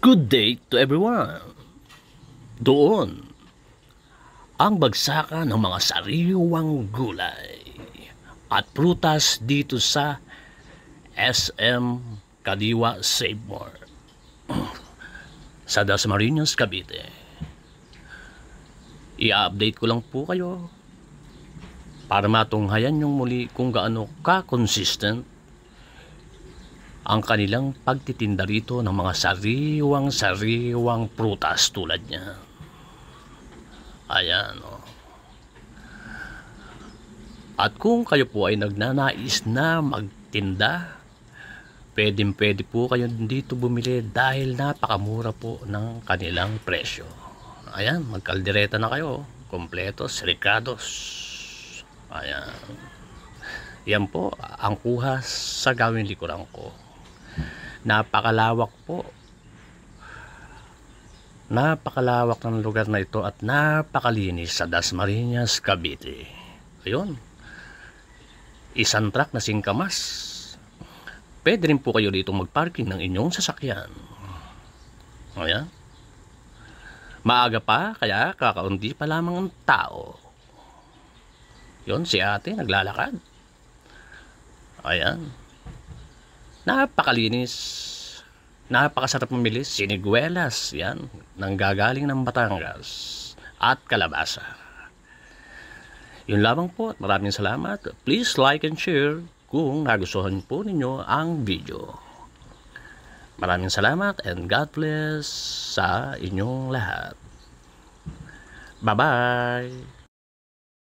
Good day to everyone. Doon, ang bagsakan ng mga sariwang gulay at prutas dito sa SM Kadiwa Save More sa Dasmariñas, Cavite. I-update ko lang po kayo para matunghayan yung muli kung gaano ka-consistent ang kanilang pagtitinda rito ng mga sariwang prutas tulad niya. Ayan, oh. At kung kayo po ay nagnanais na magtinda, pwede po kayo dito bumili dahil napakamura po ng kanilang presyo. Ayan, magkaldereta na kayo, kompletos, ricados. Ayan. Yan po ang kuha sa gawing likuran ko. Napakalawak po. Napakalawak ng lugar na ito at napakalinis sa Dasmariñas, Cavite. Ayun. Isang truck na singkamas. Pwede rin po kayo dito magparking ng inyong sasakyan. Ayan. Maaga pa, kaya kakaunti pa lamang ang tao. Yun, si ate naglalakad. Ayan. Napakalinis. Napakasarap mamili. Siniguelas. Yan. Nanggagaling ng Batangas. At kalabasa. Yun lamang po. Maraming salamat. Please like and share kung nagustuhan po ninyo ang video. Maraming salamat and God bless sa inyong lahat. Bye-bye.